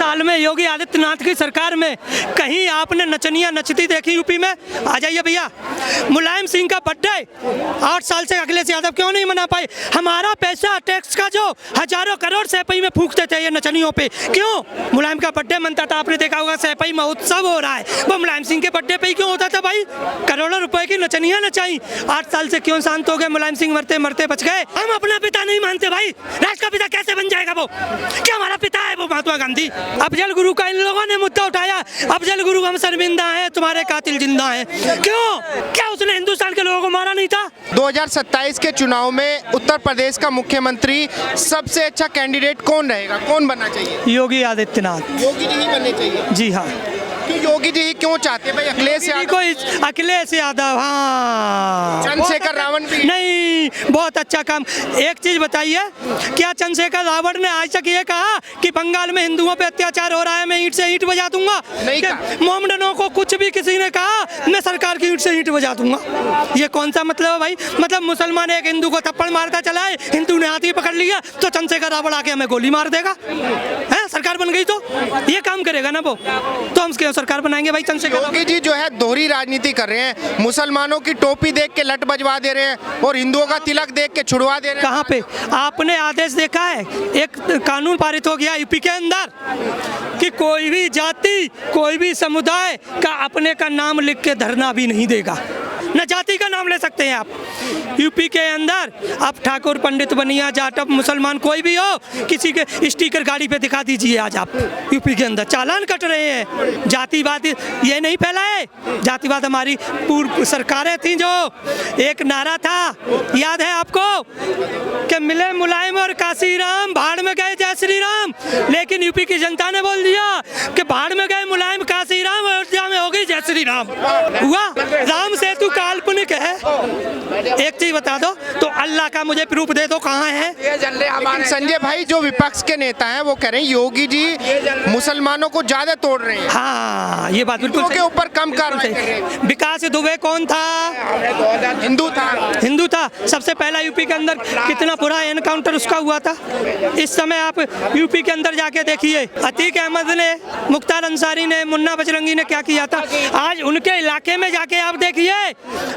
साल में योगी आदित्यनाथ की सरकार में कहीं आपने नचनिया नचती देखी यूपी में? आ जाइए भैया। मुलायम सिंह का बर्थडे 8 साल से अखिलेश यादव क्यों नहीं मना पाए? हमारा पैसा टैक्स का जो हजारों करोड़ सैपई में फूंकते थे ये नचनियों पे, क्यों? मुलायम का बर्थडे मनता था, आपने देखा होगा सैपई महोत्सव हो रहा है, वो मुलायम सिंह के बर्थडे पे ही क्यों होता था भाई? करोड़ों रुपए की नचनिया नचाई। 8 साल से क्यों शांत हो गए? मुलायम सिंह मरते मरते बच गए। हम अपना पिता नहीं मानते भाई, राष्ट्र का पिता कैसे बन जाएगा वो? क्या हमारा पिता है वो महात्मा गांधी? अफजल गुरु का इन लोगों ने मुद्दा उठाया, अफजल गुरु हम शर्मिंदा हैं, तुम्हारे कातिल जिंदा हैं। क्यों? क्या उसने हिंदुस्तान के लोगों को मारा नहीं था? 2027 के चुनाव में उत्तर प्रदेश का मुख्यमंत्री सबसे अच्छा कैंडिडेट कौन रहेगा, कौन बनना चाहिए? योगी आदित्यनाथ। योगी जी ही बनने चाहिए। जी हाँ। योगी जी ही क्यों चाहते हैं भाई? अखिलेश यादव, अखिलेश यादव, हाँ, चंद्रशेखर रावण भी नहीं, बहुत अच्छा काम। एक चीज बताइए, क्या चंद्रशेखर रावण ने आज तक ये कहा कि बंगाल में हिंदुओं पे अत्याचार हो रहा है, मैं ईंट से ईंट बजा दूंगा? नहीं कहा। मोमडनों को कुछ भी किसी ने कहा मैं सरकार की ईंट से ईंट बजा दूंगा? ये कौन सा मतलब है भाई? मतलब मुसलमान एक हिंदू को थप्पड़ मारता चला है, हिंदू ने हाथी पकड़ लिया तो चंद्रशेखर रावण आके हमें गोली मार देगा? है सरकार बन गई तो ये काम करेगा ना वो, तो हम क्यों सरकार बनाएंगे भाई? चंद्रशेखर योगी जी जो है दोहरी राजनीति कर रहे हैं, मुसलमानों की टोपी देख के लट बजवा दे रहे हैं और हिंदुओं का तिलक देख के छुड़वा दे रहे हैं। कहाँ पे आपने आदेश देखा है? एक कानून पारित हो गया यूपी के अंदर कि कोई भी जाति, कोई भी समुदाय का अपने का नाम लिख के धरना भी नहीं देगा, न जाति का नाम ले सकते हैं आप। यूपी के अंदर आप ठाकुर, पंडित, बनिया, जाटव, मुसलमान कोई भी हो, किसी के स्टिकर गाड़ी पे दिखा दीजिए आज आप। यूपी के अंदर चालान कट रहे हैं। जातिवाद ये नहीं फैलाए, जातिवाद हमारी पूर्व सरकारें थी, जो एक नारा था याद है आपको कि मिले मुलायम और काशीराम, भाड़ में गए जय श्री राम। लेकिन यूपी की जनता ने बोल दिया कि भाड़ में गए मुलायम, काशीराम, अयोध्या में हो गई जय श्री राम। हुआ? राम सेतु काल्पनिक है। एक चीज बता दो तो अल्लाह का मुझे प्रूफ दे दो कहाँ है? लेकिन संजय भाई जो विपक्ष के नेता हैं वो कह रहे हैं योगी जी मुसलमानों को ज्यादा तोड़ रहे हैं। हाँ, ये बात बिल्कुल के ऊपर कम कार्रवाई कर रहे हैं। विकास दुबे कौन था? हिंदू था। सबसे पहला यूपी के अंदर कितना बुरा एनकाउंटर उसका हुआ था। इस समय आप यूपी के अंदर जाके देखिए, अतीक अहमद ने, मुख्तार अंसारी ने, मुन्ना बजरंगी ने क्या किया था। आज उनके इलाके में जाके आप देखिए,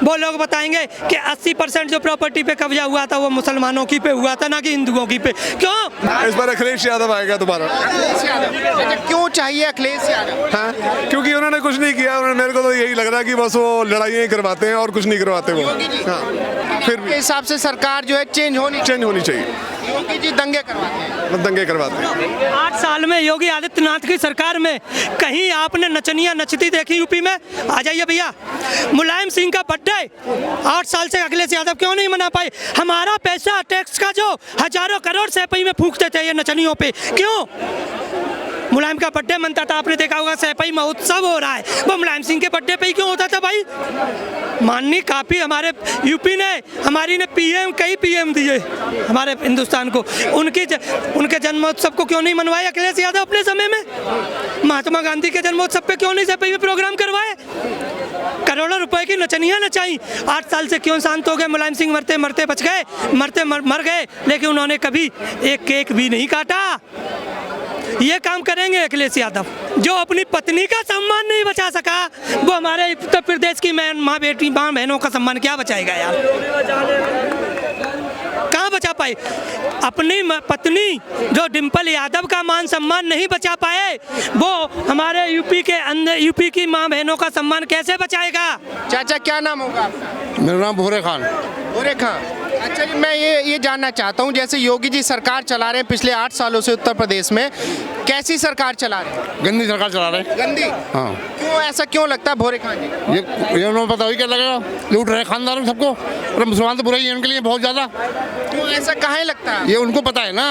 वो लोग बताएंगे कि 80% जो प्रॉपर्टी पे कब्जा हुआ था वो मुसलमानों की पे हुआ था, ना कि हिंदुओं की पे। क्यों? इस बार अखिलेश यादव आएगा दोबारा। क्यों चाहिए अखिलेश यादव? हाँ, क्योंकि उन्होंने कुछ नहीं किया। मेरे को तो यही लग रहा है कि बस वो लड़ाइयाँ करवाते हैं और कुछ नहीं करवाते वो। हाँ, फिर भी हिसाब से सरकार जो है चेंज होनी चाहिए। योगी जी दंगे करवाते हैं। 8 साल में योगी आदित्यनाथ की सरकार में कहीं आपने नचनिया नचती देखी यूपी में? आ जाइए भैया। मुलायम सिंह का बर्थडे 8 साल से अखिलेश यादव क्यों नहीं मना पाए? हमारा पैसा टैक्स का जो हजारों करोड़ सैपई में फूंकते थे ये नचनियों पे, क्यों? मुलायम का बर्थडे मनता था, आपने देखा होगा सैपई महोत्सव हो रहा है, वो मुलायम सिंह के बर्थडे पे ही क्यों होता था भाई? माननीय काफी हमारे यूपी ने, हमारी ने पीएम, कई पीएम दिए हमारे हिंदुस्तान को, उनके जन्मोत्सव को क्यों नहीं मनवाया अखिलेश यादव अपने समय में? महात्मा गांधी के जन्मोत्सव पे क्यों नहीं सैपई में प्रोग्राम करवाए? करोड़ों रुपए की नचनिया नचाई। 8 साल से क्यों शांत हो गए? मुलायम सिंह मरते मरते बच गए, मर गए, लेकिन उन्होंने कभी एक केक भी नहीं काटा। ये काम करेंगे अखिलेश यादव, जो अपनी पत्नी का सम्मान नहीं बचा सका, वो हमारे उत्तर प्रदेश की माँ बेटी, माँ बहनों का सम्मान क्या बचाएगा यार? कहाँ बचा पाए? अपनी पत्नी जो डिम्पल यादव का मान सम्मान नहीं बचा पाए, वो हमारे यूपी के अंदर यूपी की माँ बहनों का सम्मान कैसे बचाएगा? चाचा क्या नाम होगा? मेरा नाम भोरे खान। भोरे खान। अच्छा जी, मैं ये जानना चाहता हूँ, जैसे योगी जी सरकार चला रहे हैं पिछले 8 सालों से उत्तर प्रदेश में, कैसी सरकार चला रहे हैं? गंदी सरकार चला रहे हैं। गंदी? हाँ। क्यों, ऐसा क्यों लगता है भोरे खान जी? ये उन्होंने पता ही क्या लगेगा, लूट रहे खानदान में सबको। अरे मुसलमान तो बुरा ही है उनके लिए बहुत ज़्यादा। क्यों ऐसा कहाँ लगता है? ये उनको पता है ना।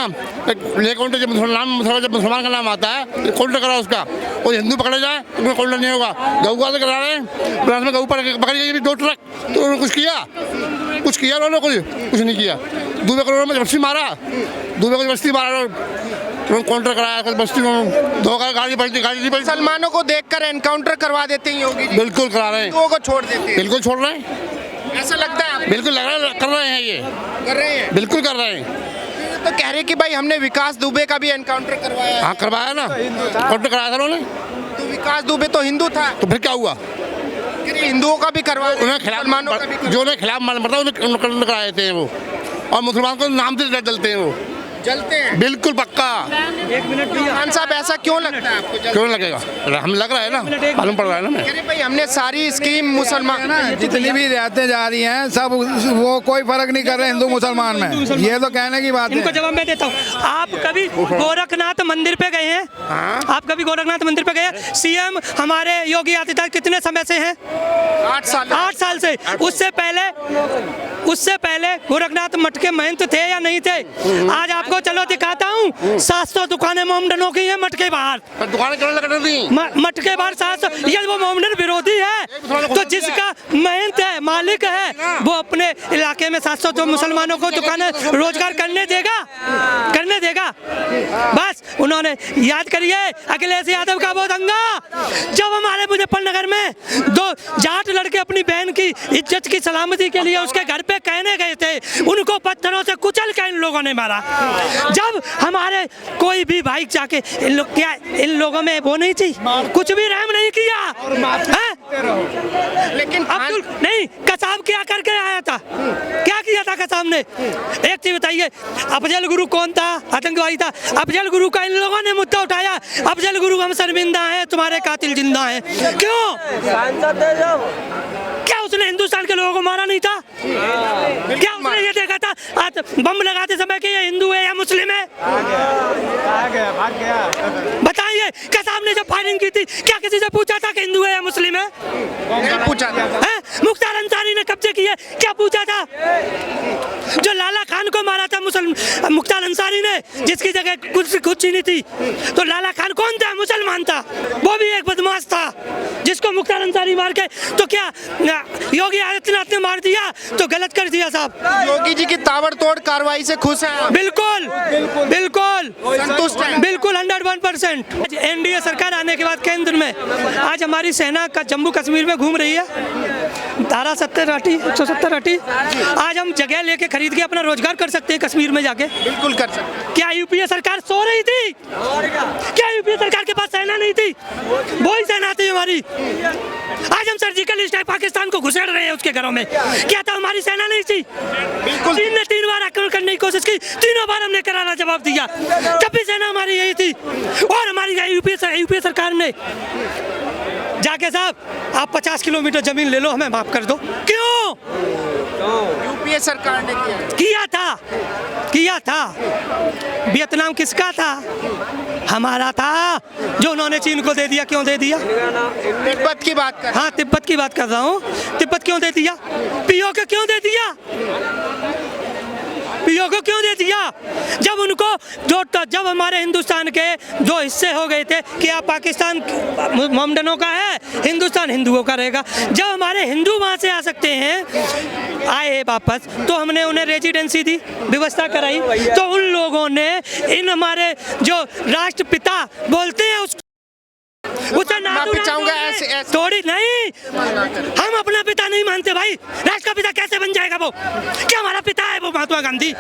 ये काउंटर जब मुसलमान का नाम आता है, ये काउंटर करा उसका, और हिंदू पकड़े जाए तो उनका काउंटर नहीं होगा। गऊ का करा रहे हैं, फ्रांस में गऊ पकड़ गई 2 ट्रक, तो उन्होंने कुछ किया उन्होंने कुछ नहीं किया। 2 करोड़ में बस्ती मारा, 2 करोड़ बस्ती मारा, काउंटर कराया, बस्ती में 2 गाड़ी नहीं पड़ी। मुसलमानों को देखकर एनकाउंटर करवा देते हैं योगी जी। बिल्कुल करा रहे हैं, लोगों को छोड़ देते हैं। बिल्कुल छोड़ रहे हैं, ऐसा लगता है? बिल्कुल लग रहा है, कर रहे हैं, ये कर रहे हैं, बिल्कुल कर रहे हैं। तो कह रहे कि भाई हमने विकास दुबे का भी एनकाउंटर करवाया है। हाँ करवाया ना, काउंटर कराया था उन्होंने। तो विकास दुबे तो हिंदू था, तो फिर क्या हुआ? कह रहे हिंदुओं का भी करवाया, उन्हें खिलाफ मुसलमानों का भी जो उन्हें खिलाफ मालूम पड़ता है उन्हें काउंटर कराए थे वो, और मुसलमान को नाम से जलते हैं वो, जलते हैं। बिल्कुल पक्का। एक मिनट भैया, खान साहब ऐसा क्यों लगता है आपको? क्यों लगेगा? हमें लग रहा है ना, मालूम पड़ रहा है ना हमें। कह रहे भाई हमने सारी स्कीम मुसलमान, जितनी भी रियायतें जा रही हैं सब वो कोई फर्क नहीं कर रहे हिंदू मुसलमान में, ये तो कहने की बात इनको है। जवाब मैं देता हूँ। आप कभी गोरखनाथ मंदिर पे गए हैं? आप कभी गोरखनाथ मंदिर पे गए हैं? सीएम हमारे योगी आदित्यनाथ कितने समय से हैं? 8 साल से। उससे पहले गोरखनाथ मठ के महंत थे या नहीं थे? आज आपको चलो दिखाता हूँ, 700 दुकानें मोमडनों की हैं मठ के बाहर। दुकानें क्यों लगा दी? मठ के बाहर 700, ये वो मोमडन विरोधी है। तो जिसका महंत है, मालिक है, वो अपने इलाके में 700 तो मुसलमानों को दुकानें रोजगार करने देगा। बस उन्होंने याद करिए अखिलेश यादव का वो दंगा, जब हमारे मुजफ्फरनगर में 2 जाट लड़के अपनी बहन की इज्जत की सलामती के लिए उसके घर पे कहने गए थे, उनको पत्थरों से कुचल के इन लोगों ने मारा। जब हमारे कोई भी भाई जाके इन लोगों में वो नहीं थी, कुछ भी रहम नहीं किया है? लेकिन अब्दुल नहीं, कसाब क्या करके आया था? क्या किया था कसाब ने? एक चीज बताइए, अफजल गुरु कौन था? आतंकवादी था। अफजल गुरु का इन लोगों ने मुद्दा उठाया, अफजल गुरु हम शर्मिंदा हैं, तुम्हारे कातिल जिंदा हैं। क्यों? क्या उसने हिंदुस्तान के लोगों को मारा नहीं था? क्या उसने ये देखा था बम लगाते समय कि ये हिंदू है या मुस्लिम है? बताइए, कसाब ने जब फायरिंग की थी क्या किसी से पूछा था कि हिंदू है या मुस्लिम है? नहीं पूछा था। मुख्तार अंसारी ने कब्जे किए, क्या पूछा था? जो लाला खान को मारा था मुख्तार अंसारी ने, जिसकी जगह कुछ चीनी थी, तो लाला खान कौन था? मुसलमान था। वो भी एक बदमाश था जिसको मुख्तार अंसारी मार के, तो क्या योगी आदित्यनाथ ने मार दिया तो गलत कर दिया साहब? योगी जी की ताबड़तोड़ कार्रवाई से खुश हैं? बिल्कुल संतुष्ट हैं? बिल्कुल 101%। एनडीए सरकार आने के बाद केंद्र में आज हमारी सेना का जम्मू कश्मीर में घूम रही है, धारा 170 हटी। आज हम जगह लेके खरीद के अपना रोजगार कर सकते हैं कश्मीर में जाके। बिल्कुल कर सकते। क्या यूपीए सरकार सो रही थी? क्या यूपीए सरकार के पास सेना नहीं थी? वही सेना थी हमारी। आज हम सर्जिकल स्ट्राइक पाकिस्तान को घुसेड़ रहे हैं उसके घरों में, क्या था? हमारी सेना नहीं थी? बिल्कुल। चीन ने 3 बार आक्रमण करने की कोशिश की, तीनों बार हमने करारा जवाब दिया, तब भी सेना हमारी यही थी। और हमारी यूपीए सरकार ने जाके साहब आप 50 किलोमीटर जमीन ले लो, हमें माफ कर दो। क्यों? यूपीए सरकार ने किया था। वियतनाम किसका था? हमारा था, जो उन्होंने चीन को दे दिया। क्यों दे दिया? तिब्बत की बात कर। हाँ, तिब्बत की बात कर रहा हूँ। तिब्बत क्यों दे दिया? पीओके क्यों दे दिया? पीओके क्यों दे दिया? जब हमारे हिंदुस्तान के 2 हिस्से हो गए थे कि आप पाकिस्तान मोमडनों का है, हिंदुस्तान हिंदुओं का रहेगा। जब हमारे हिंदू वहाँ से आ सकते हैं, आए वापस, तो हमने उन्हें रेजिडेंसी दी, व्यवस्था कराई। तो उन लोगों ने इन हमारे जो राष्ट्रपिता बोलते हैं उसे माफी चाहूंगा, ऐसे थोड़ी नहीं, हम अपना पिता नहीं मानते भाई। राष्ट्र का पिता कैसे बन जाएगा वो? क्या हमारा पिता है वो? महात्मा गांधी।